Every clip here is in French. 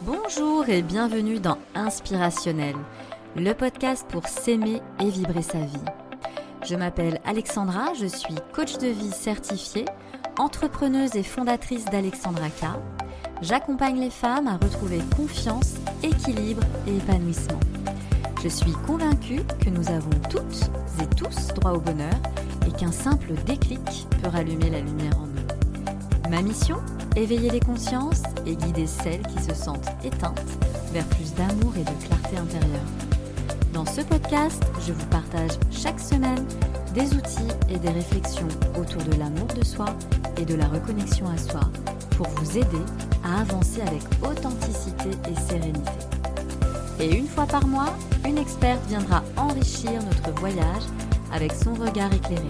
Bonjour et bienvenue dans Inspirationnel, le podcast pour s'aimer et vibrer sa vie. Je m'appelle Alexandra, je suis coach de vie certifiée, entrepreneuse et fondatrice d'Alexandra K. J'accompagne les femmes à retrouver confiance, équilibre et épanouissement. Je suis convaincue que nous avons toutes et tous droit au bonheur et qu'un simple déclic peut rallumer la lumière en nous. Ma mission ? Éveiller les consciences et guider celles qui se sentent éteintes vers plus d'amour et de clarté intérieure. Dans ce podcast, je vous partage chaque semaine des outils et des réflexions autour de l'amour de soi et de la reconnexion à soi pour vous aider à avancer avec authenticité et sérénité. Et une fois par mois, une experte viendra enrichir notre voyage avec son regard éclairé.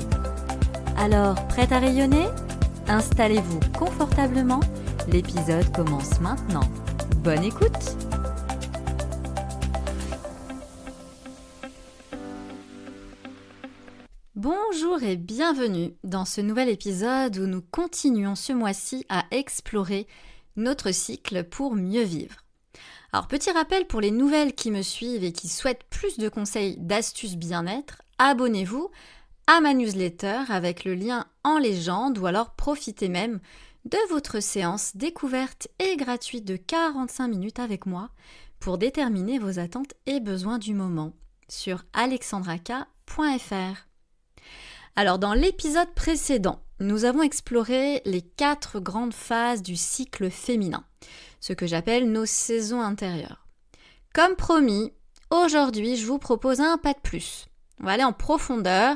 Alors, prête à rayonner ? Installez-vous confortablement, l'épisode commence maintenant. Bonne écoute! Bonjour et bienvenue dans ce nouvel épisode où nous continuons ce mois-ci à explorer notre cycle pour mieux vivre. Alors petit rappel pour les nouvelles qui me suivent et qui souhaitent plus de conseils, d'astuces bien-être, abonnez-vous à ma newsletter avec le lien en légende ou alors profitez même de votre séance découverte et gratuite de 45 minutes avec moi pour déterminer vos attentes et besoins du moment sur alexandraka.fr. Alors dans l'épisode précédent, nous avons exploré les 4 grandes phases du cycle féminin, ce que j'appelle nos saisons intérieures. Comme promis, aujourd'hui je vous propose un pas de plus. On va aller en profondeur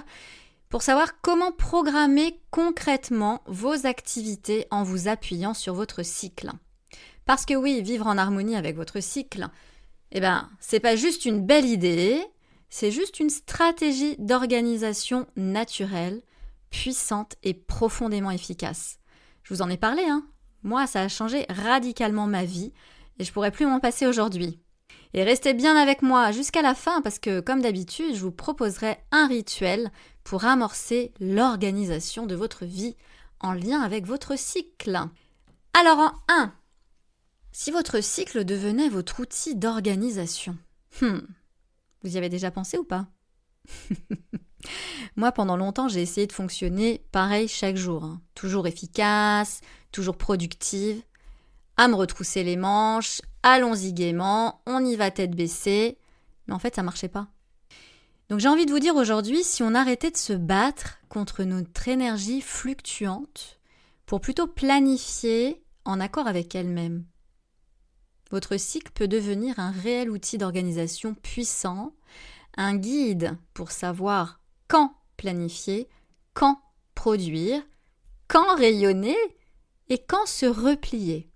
pour savoir comment programmer concrètement vos activités en vous appuyant sur votre cycle. Parce que oui, vivre en harmonie avec votre cycle, c'est pas juste une belle idée, c'est juste une stratégie d'organisation naturelle, puissante et profondément efficace. Je vous en ai parlé, Moi, ça a changé radicalement ma vie et je pourrais plus m'en passer aujourd'hui. Et restez bien avec moi jusqu'à la fin parce que, comme d'habitude, je vous proposerai un rituel pour amorcer l'organisation de votre vie en lien avec votre cycle. Alors en 1, si votre cycle devenait votre outil d'organisation, vous y avez déjà pensé ou pas ? Moi, pendant longtemps, j'ai essayé de fonctionner pareil chaque jour, toujours efficace, toujours productive, à me retrousser les manches, allons-y gaiement, on y va tête baissée, mais en fait, ça marchait pas. Donc j'ai envie de vous dire aujourd'hui, si on arrêtait de se battre contre notre énergie fluctuante pour plutôt planifier en accord avec elle-même. Votre cycle peut devenir un réel outil d'organisation puissant, un guide pour savoir quand planifier, quand produire, quand rayonner et quand se replier.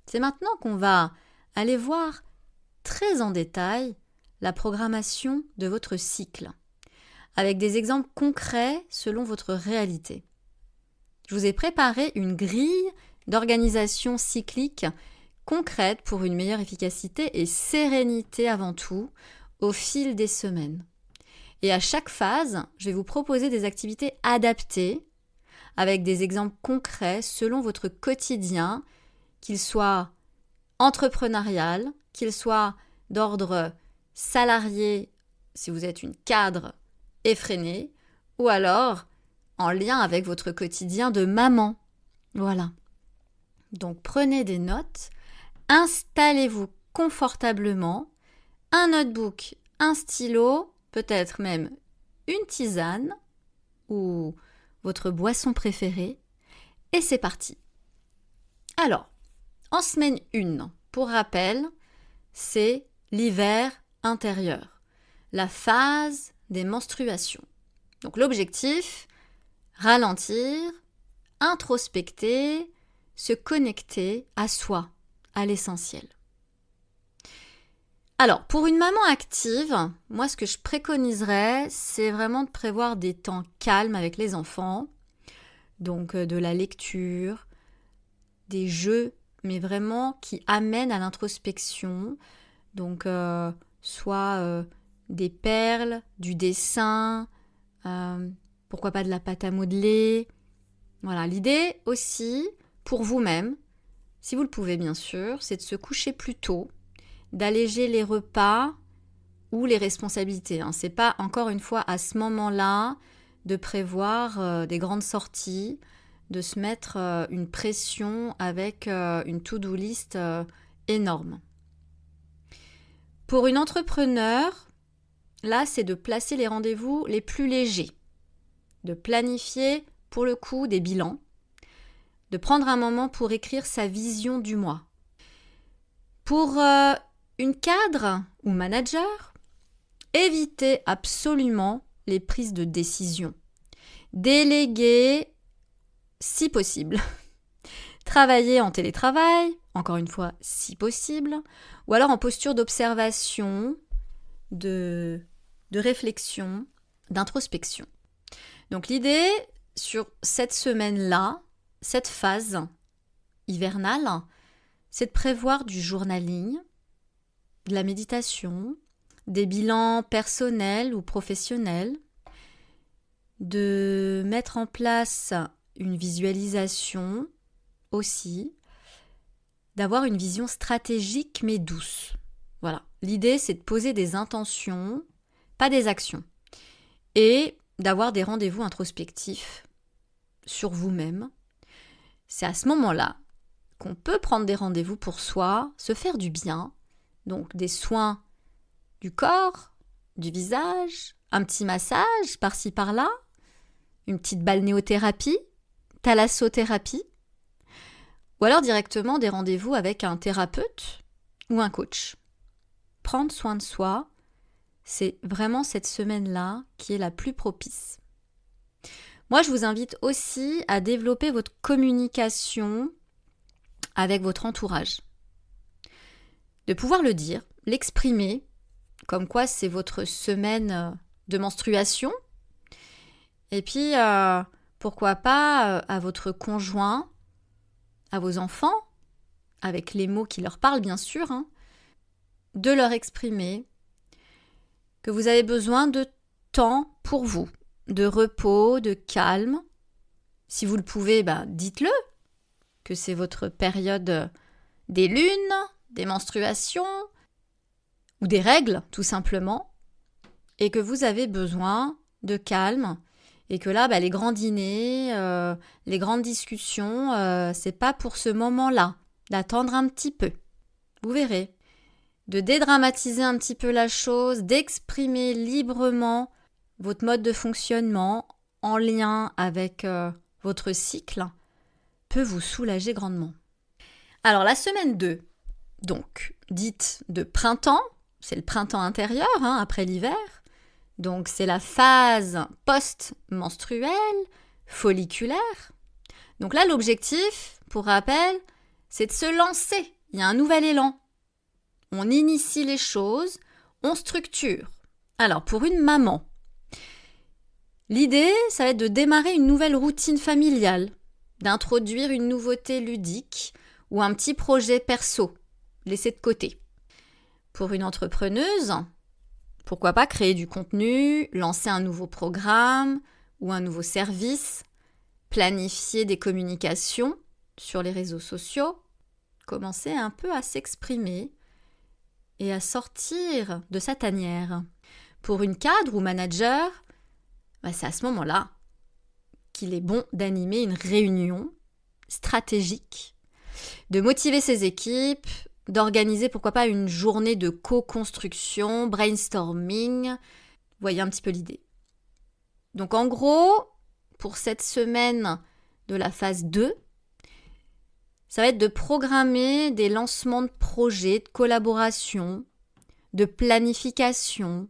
C'est maintenant qu'on va aller voir très en détail la programmation de votre cycle, avec des exemples concrets selon votre réalité. Je vous ai préparé une grille d'organisation cyclique concrète pour une meilleure efficacité et sérénité avant tout au fil des semaines. Et à chaque phase, je vais vous proposer des activités adaptées avec des exemples concrets selon votre quotidien, qu'il soit entrepreneurial, qu'il soit d'ordre salarié, si vous êtes une cadre effrénée, ou alors en lien avec votre quotidien de maman. Voilà. Donc prenez des notes, installez-vous confortablement, un notebook, un stylo, peut-être même une tisane ou votre boisson préférée, et c'est parti. Alors, en semaine 1, pour rappel, c'est l'hiver intérieur, la phase des menstruations. Donc l'objectif, ralentir, introspecter, se connecter à soi, à l'essentiel. Alors, pour une maman active, moi ce que je préconiserais, c'est vraiment de prévoir des temps calmes avec les enfants, donc de la lecture, des jeux, mais vraiment qui amènent à l'introspection, donc soit des perles, du dessin, pourquoi pas de la pâte à modeler. Voilà, l'idée aussi, pour vous-même, si vous le pouvez bien sûr, c'est de se coucher plus tôt, d'alléger les repas ou les responsabilités. C'est pas, encore une fois, à ce moment-là, de prévoir des grandes sorties, de se mettre une pression avec une to-do list énorme. Pour une entrepreneur, là, c'est de placer les rendez-vous les plus légers, de planifier, pour le coup, des bilans, de prendre un moment pour écrire sa vision du mois. Pour une cadre ou manager, évitez absolument les prises de décision. Déléguez si possible. Travaillez en télétravail, encore une fois, si possible, ou alors en posture d'observation, de réflexion, d'introspection. Donc l'idée, sur cette semaine-là, cette phase hivernale, c'est de prévoir du journaling, de la méditation, des bilans personnels ou professionnels, de mettre en place une visualisation aussi, d'avoir une vision stratégique mais douce. Voilà. L'idée, c'est de poser des intentions, pas des actions, et d'avoir des rendez-vous introspectifs sur vous-même. C'est à ce moment-là qu'on peut prendre des rendez-vous pour soi, se faire du bien, donc des soins du corps, du visage, un petit massage par-ci par-là, une petite balnéothérapie, thalassothérapie, ou alors directement des rendez-vous avec un thérapeute ou un coach. Prendre soin de soi, c'est vraiment cette semaine-là qui est la plus propice. Moi, je vous invite aussi à développer votre communication avec votre entourage. De pouvoir le dire, l'exprimer, comme quoi c'est votre semaine de menstruation. Et puis, pourquoi pas à votre conjoint, à vos enfants, avec les mots qui leur parlent bien sûr, de leur exprimer que vous avez besoin de temps pour vous, de repos, de calme. Si vous le pouvez, dites-le, que c'est votre période des lunes, des menstruations, ou des règles, tout simplement, et que vous avez besoin de calme, et que là, les grands dîners, les grandes discussions, c'est pas pour ce moment-là, d'attendre un petit peu. Vous verrez. De dédramatiser un petit peu la chose, d'exprimer librement votre mode de fonctionnement en lien avec votre cycle, peut vous soulager grandement. Alors la semaine 2, donc dite de printemps, c'est le printemps intérieur après l'hiver, donc c'est la phase post-menstruelle, folliculaire. Donc là l'objectif, pour rappel, c'est de se lancer, il y a un nouvel élan. On initie les choses, on structure. Alors pour une maman, l'idée, ça va être de démarrer une nouvelle routine familiale, d'introduire une nouveauté ludique ou un petit projet perso, laissé de côté. Pour une entrepreneuse, pourquoi pas créer du contenu, lancer un nouveau programme ou un nouveau service, planifier des communications sur les réseaux sociaux, commencer un peu à s'exprimer et à sortir de sa tanière. Pour une cadre ou manager, c'est à ce moment-là qu'il est bon d'animer une réunion stratégique, de motiver ses équipes, d'organiser pourquoi pas une journée de co-construction, brainstorming. Vous voyez un petit peu l'idée. Donc en gros, pour cette semaine de la phase 2, ça va être de programmer des lancements de projets, de collaboration, de planification,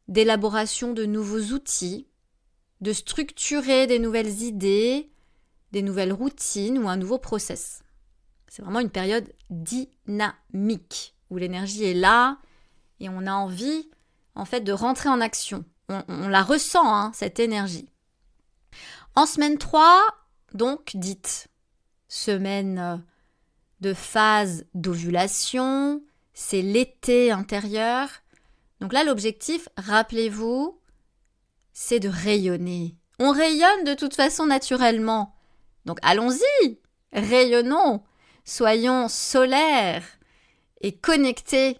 d'élaboration de nouveaux outils, de structurer des nouvelles idées, des nouvelles routines ou un nouveau process. C'est vraiment une période dynamique où l'énergie est là et on a envie en fait de rentrer en action. On la ressent, cette énergie. En semaine 3, donc dite semaine de phase d'ovulation, c'est l'été intérieur. Donc là, l'objectif, rappelez-vous, c'est de rayonner. On rayonne de toute façon naturellement. Donc allons-y, rayonnons. Soyons solaires et connectés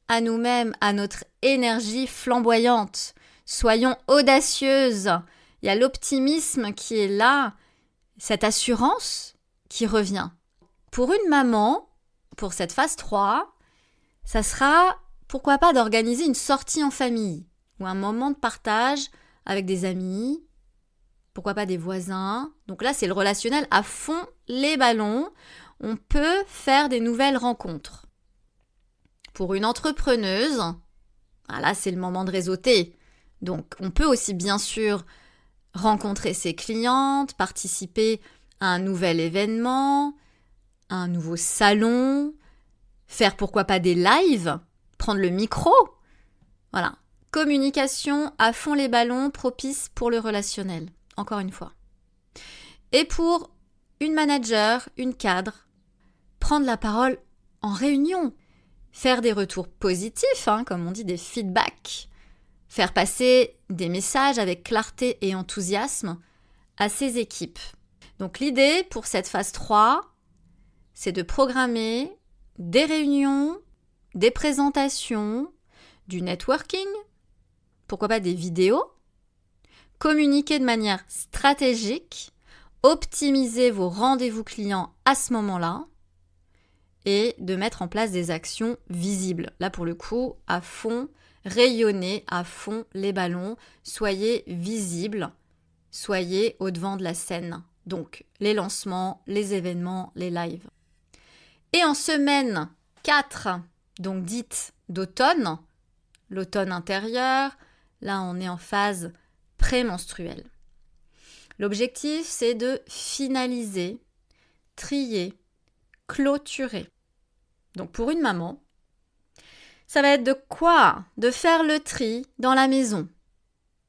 à nous-mêmes, à notre énergie flamboyante. Soyons audacieuses. Il y a l'optimisme qui est là, cette assurance qui revient. Pour une maman, pour cette phase 3, ça sera, pourquoi pas, d'organiser une sortie en famille ou un moment de partage avec des amis, pourquoi pas des voisins. Donc là, c'est le relationnel à fond, les ballons. On peut faire des nouvelles rencontres. Pour une entrepreneuse, là, c'est le moment de réseauter. Donc, on peut aussi, bien sûr, rencontrer ses clientes, participer à un nouvel événement, à un nouveau salon, faire pourquoi pas des lives, prendre le micro. Voilà. Communication à fond les ballons, propice pour le relationnel, encore une fois. Et pour une manager, une cadre, prendre la parole en réunion, faire des retours positifs, comme on dit, des feedbacks, faire passer des messages avec clarté et enthousiasme à ses équipes. Donc l'idée pour cette phase 3, c'est de programmer des réunions, des présentations, du networking, pourquoi pas des vidéos, communiquer de manière stratégique, optimiser vos rendez-vous clients à ce moment-là et de mettre en place des actions visibles. Là, pour le coup, à fond, rayonnez à fond les ballons, soyez visibles, soyez au devant de la scène. Donc, les lancements, les événements, les lives. Et en semaine 4, donc dite d'automne, l'automne intérieur, là on est en phase prémenstruelle. L'objectif, c'est de finaliser, trier, clôturer. Donc pour une maman, ça va être de quoi? De faire le tri dans la maison.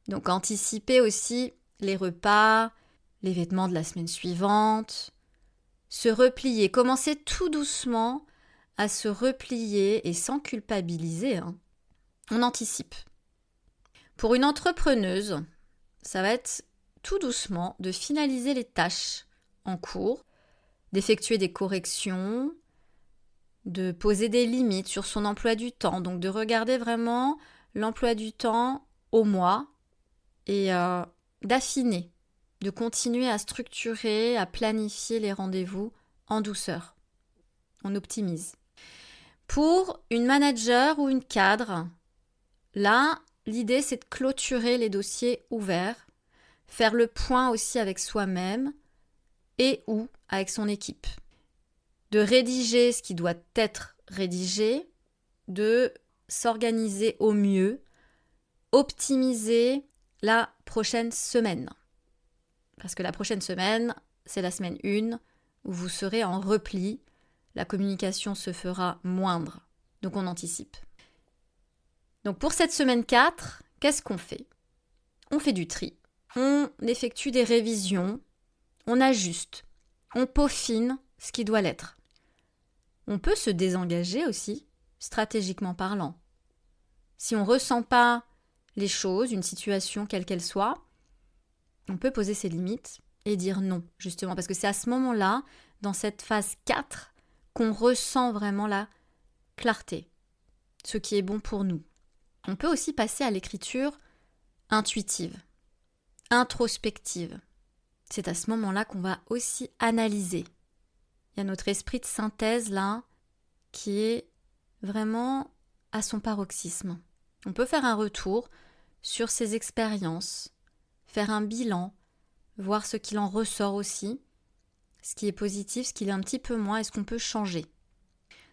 Donc anticiper aussi les repas, les vêtements de la semaine suivante, se replier, commencer tout doucement à se replier et sans culpabiliser. On anticipe. Pour une entrepreneuse, ça va être tout doucement de finaliser les tâches en cours, d'effectuer des corrections, de poser des limites sur son emploi du temps, donc de regarder vraiment l'emploi du temps au mois et d'affiner, de continuer à structurer, à planifier les rendez-vous en douceur. On optimise. Pour une manager ou une cadre, là, l'idée c'est de clôturer les dossiers ouverts, faire le point aussi avec soi-même et ou avec son équipe. De rédiger ce qui doit être rédigé, de s'organiser au mieux, optimiser la prochaine semaine. Parce que la prochaine semaine, c'est la semaine 1 où vous serez en repli, la communication se fera moindre. Donc on anticipe. Donc pour cette semaine 4, qu'est-ce qu'on fait? On fait du tri, on effectue des révisions, on ajuste, on peaufine ce qui doit l'être. On peut se désengager aussi, stratégiquement parlant. Si on ne ressent pas les choses, une situation quelle qu'elle soit, on peut poser ses limites et dire non, justement, parce que c'est à ce moment-là, dans cette phase 4, qu'on ressent vraiment la clarté, ce qui est bon pour nous. On peut aussi passer à l'écriture intuitive, introspective. C'est à ce moment-là qu'on va aussi analyser. Il y a notre esprit de synthèse là qui est vraiment à son paroxysme. On peut faire un retour sur ses expériences, faire un bilan, voir ce qu'il en ressort aussi, ce qui est positif, ce qui est un petit peu moins et ce qu'on peut changer.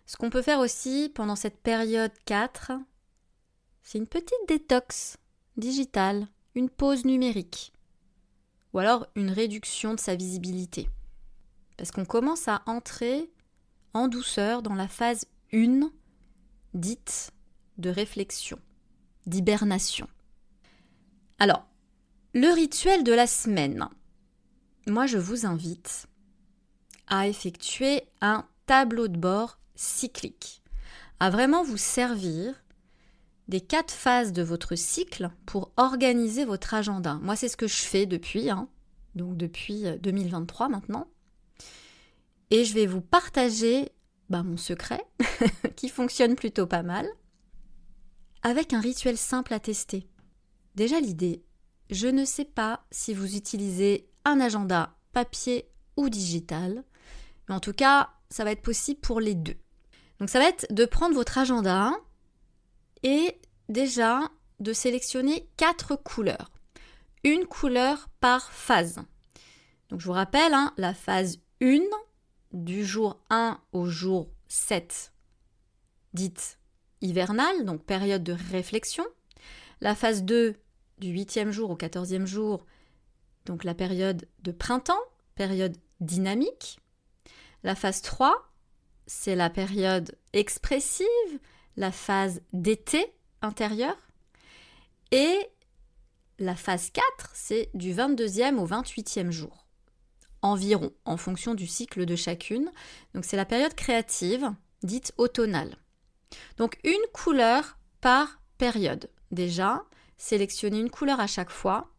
Ce qu'on peut faire aussi pendant cette période 4, c'est une petite détox digitale, une pause numérique ou alors une réduction de sa visibilité. Parce qu'on commence à entrer en douceur dans la phase 1 dite de réflexion, d'hibernation. Alors, le rituel de la semaine. Moi, je vous invite à effectuer un tableau de bord cyclique, à vraiment vous servir des 4 phases de votre cycle pour organiser votre agenda. Moi, c'est ce que je fais depuis 2023 maintenant. Et je vais vous partager mon secret, qui fonctionne plutôt pas mal, avec un rituel simple à tester. Déjà l'idée, je ne sais pas si vous utilisez un agenda papier ou digital, mais en tout cas, ça va être possible pour les deux. Donc ça va être de prendre votre agenda et déjà de sélectionner 4 couleurs. Une couleur par phase. Donc je vous rappelle, la phase 1, du jour 1 au jour 7, dite hivernale, donc période de réflexion. La phase 2, du 8e jour au 14e jour, donc la période de printemps, période dynamique. La phase 3, c'est la période expressive, la phase d'été intérieur. Et la phase 4, c'est du 22e au 28e jour, environ, en fonction du cycle de chacune. Donc c'est la période créative, dite automnale. Donc une couleur par période. Déjà, sélectionnez une couleur à chaque fois.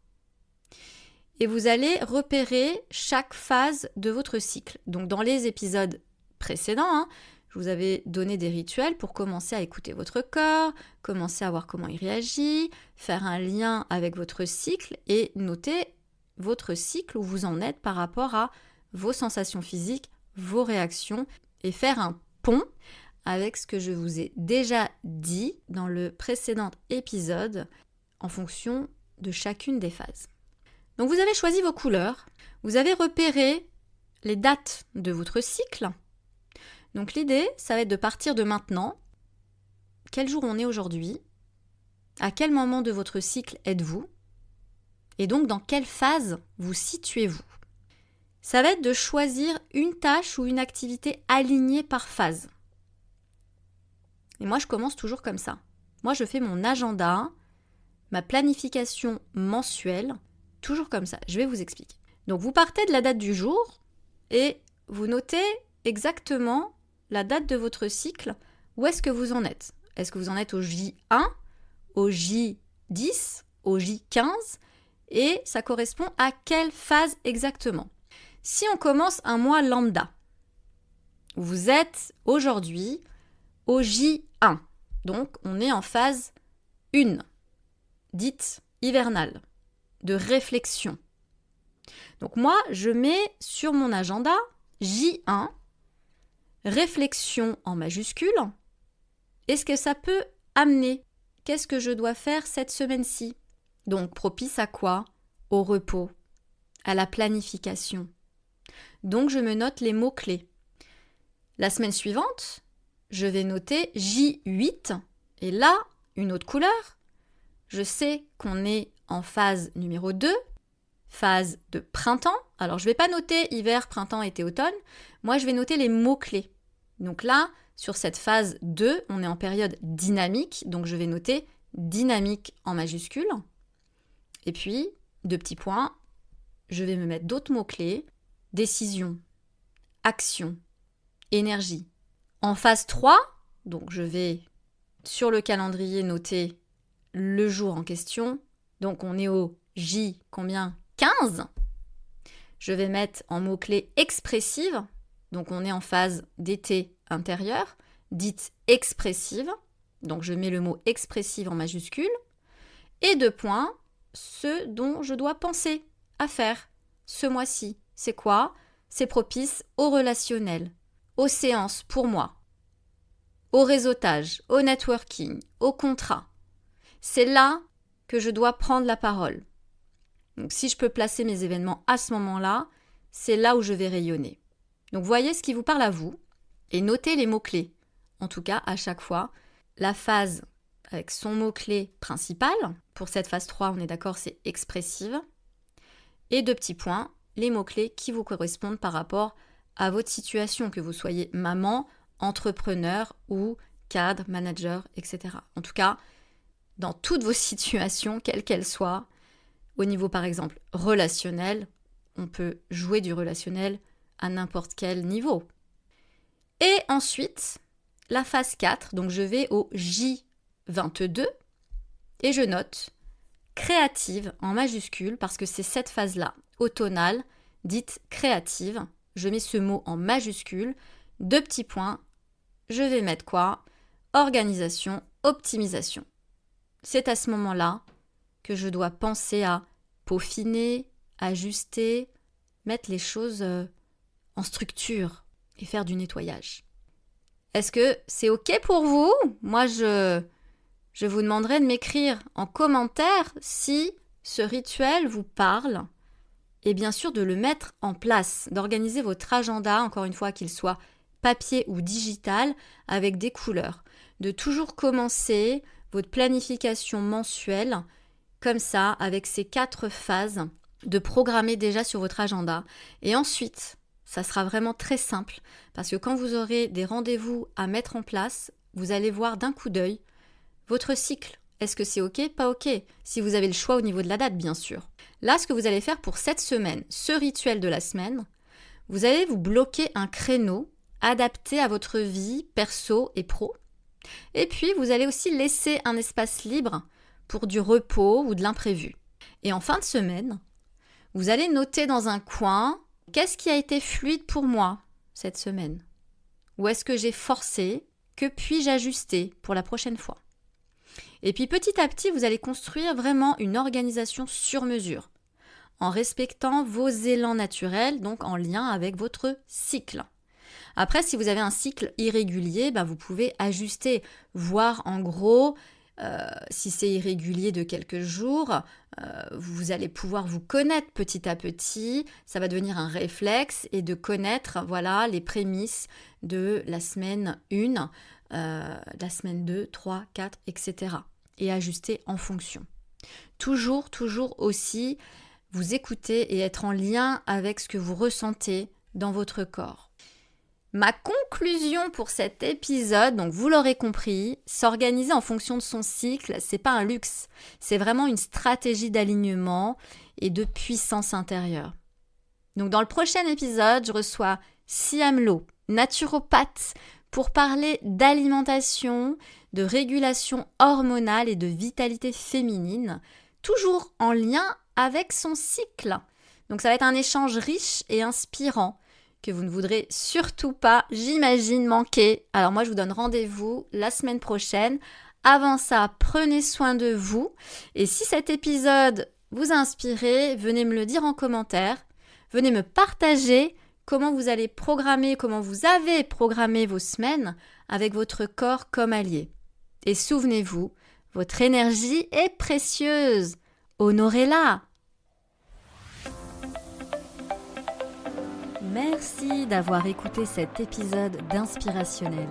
Et vous allez repérer chaque phase de votre cycle. Donc dans les épisodes précédents, je vous avais donné des rituels pour commencer à écouter votre corps, commencer à voir comment il réagit, faire un lien avec votre cycle et noter votre cycle où vous en êtes par rapport à vos sensations physiques, vos réactions et faire un pont avec ce que je vous ai déjà dit dans le précédent épisode en fonction de chacune des phases. Donc vous avez choisi vos couleurs, vous avez repéré les dates de votre cycle. Donc l'idée, ça va être de partir de maintenant. Quel jour on est aujourd'hui? À quel moment de votre cycle êtes-vous? Et donc dans quelle phase vous situez-vous? Ça va être de choisir une tâche ou une activité alignée par phase. Et moi, je commence toujours comme ça. Moi, je fais mon agenda, ma planification mensuelle, toujours comme ça. Je vais vous expliquer. Donc vous partez de la date du jour et vous notez exactement la date de votre cycle, où est-ce que vous en êtes. Est-ce que vous en êtes au J1, au J10, au J15 et ça correspond à quelle phase exactement. Si on commence un mois lambda, vous êtes aujourd'hui au J1, donc on est en phase 1, dite hivernale, de réflexion. Donc moi, je mets sur mon agenda J1, réflexion en majuscule. Est-ce que ça peut amener? Qu'est-ce que je dois faire cette semaine-ci? Donc propice à quoi? Au repos, à la planification. Donc je me note les mots-clés. La semaine suivante, je vais noter J8 et là, une autre couleur. Je sais qu'on est en phase numéro 2, phase de printemps. Alors je ne vais pas noter hiver, printemps, été, automne. Moi, je vais noter les mots-clés. Donc là, sur cette phase 2, on est en période dynamique. Donc je vais noter dynamique en majuscule. Et puis, 2 petits points, je vais me mettre d'autres mots-clés. Décision, action, énergie. En phase 3, donc je vais sur le calendrier noter le jour en question. Donc on est au J combien? 15. Je vais mettre en mots-clés expressive. Donc on est en phase d'été intérieur, dite expressive. Donc je mets le mot expressive en majuscule. Et 2 points, ce dont je dois penser à faire ce mois-ci. C'est quoi? C'est propice au relationnel, aux séances pour moi, au réseautage, au networking, au contrat. C'est là que je dois prendre la parole. Donc si je peux placer mes événements à ce moment-là, c'est là où je vais rayonner. Donc voyez ce qui vous parle à vous et notez les mots-clés. En tout cas, à chaque fois, la phase avec son mot-clé principal. Pour cette phase 3, on est d'accord, c'est expressive. Et 2 petits points, les mots-clés qui vous correspondent par rapport à votre situation, que vous soyez maman, entrepreneur ou cadre, manager, etc. En tout cas, dans toutes vos situations, quelles qu'elles soient, au niveau par exemple relationnel, on peut jouer du relationnel à n'importe quel niveau. Et ensuite, la phase 4, donc je vais au J22 et je note créative en majuscule parce que c'est cette phase-là, automnale, dite créative, je mets ce mot en majuscule, 2 petits points, je vais mettre quoi? Organisation, optimisation. C'est à ce moment-là que je dois penser à peaufiner, ajuster, mettre les choses en structure et faire du nettoyage. Est-ce que c'est OK pour vous? Moi, je vous demanderai de m'écrire en commentaire si ce rituel vous parle et bien sûr de le mettre en place, d'organiser votre agenda, encore une fois qu'il soit papier ou digital, avec des couleurs, de toujours commencer votre planification mensuelle comme ça, avec ces 4 phases, de programmer déjà sur votre agenda et ensuite, ça sera vraiment très simple parce que quand vous aurez des rendez-vous à mettre en place, vous allez voir d'un coup d'œil votre cycle. Est-ce que c'est OK? Pas OK. Si vous avez le choix au niveau de la date, bien sûr. Là, ce que vous allez faire pour cette semaine, ce rituel de la semaine, vous allez vous bloquer un créneau adapté à votre vie perso et pro. Et puis, vous allez aussi laisser un espace libre pour du repos ou de l'imprévu. Et en fin de semaine, vous allez noter dans un coin qu'est-ce qui a été fluide pour moi cette semaine? Où est-ce que j'ai forcé? Que puis-je ajuster pour la prochaine fois? Et puis petit à petit, vous allez construire vraiment une organisation sur mesure, en respectant vos élans naturels, donc en lien avec votre cycle. Après, si vous avez un cycle irrégulier, vous pouvez ajuster, voir en gros, si c'est irrégulier de quelques jours, vous allez pouvoir vous connaître petit à petit, ça va devenir un réflexe et de connaître les prémices de la semaine 1, la semaine 2, 3, 4, etc. et ajuster en fonction. Toujours aussi vous écouter et être en lien avec ce que vous ressentez dans votre corps. Ma conclusion pour cet épisode, donc vous l'aurez compris, s'organiser en fonction de son cycle, c'est pas un luxe, c'est vraiment une stratégie d'alignement et de puissance intérieure. Donc dans le prochain épisode, je reçois Siam Lo, naturopathe, pour parler d'alimentation, de régulation hormonale et de vitalité féminine, toujours en lien avec son cycle. Donc ça va être un échange riche et inspirant que vous ne voudrez surtout pas, j'imagine, manquer. Alors moi, je vous donne rendez-vous la semaine prochaine. Avant ça, prenez soin de vous. Et si cet épisode vous a inspiré, venez me le dire en commentaire. Venez me partager comment vous allez programmer, comment vous avez programmé vos semaines avec votre corps comme allié. Et souvenez-vous, votre énergie est précieuse. Honorez-la. Merci d'avoir écouté cet épisode d'Inspirationnel.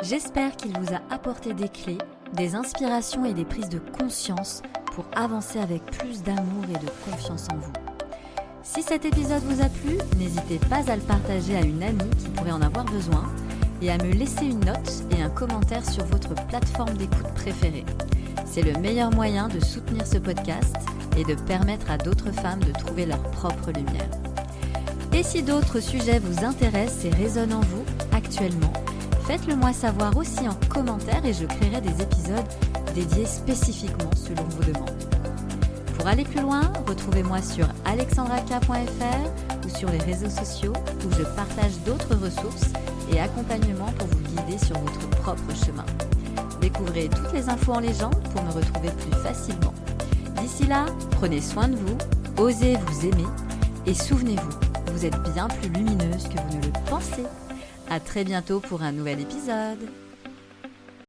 J'espère qu'il vous a apporté des clés, des inspirations et des prises de conscience pour avancer avec plus d'amour et de confiance en vous. Si cet épisode vous a plu, n'hésitez pas à le partager à une amie qui pourrait en avoir besoin et à me laisser une note et un commentaire sur votre plateforme d'écoute préférée. C'est le meilleur moyen de soutenir ce podcast et de permettre à d'autres femmes de trouver leur propre lumière. Et si d'autres sujets vous intéressent et résonnent en vous actuellement, faites-le moi savoir aussi en commentaire et je créerai des épisodes dédiés spécifiquement selon vos demandes. Pour aller plus loin, retrouvez-moi sur alexandraka.fr ou sur les réseaux sociaux où je partage d'autres ressources et accompagnements pour vous guider sur votre propre chemin. Découvrez toutes les infos en légende pour me retrouver plus facilement. D'ici là, prenez soin de vous, osez vous aimer et souvenez-vous, vous êtes bien plus lumineuse que vous ne le pensez. À très bientôt pour un nouvel épisode.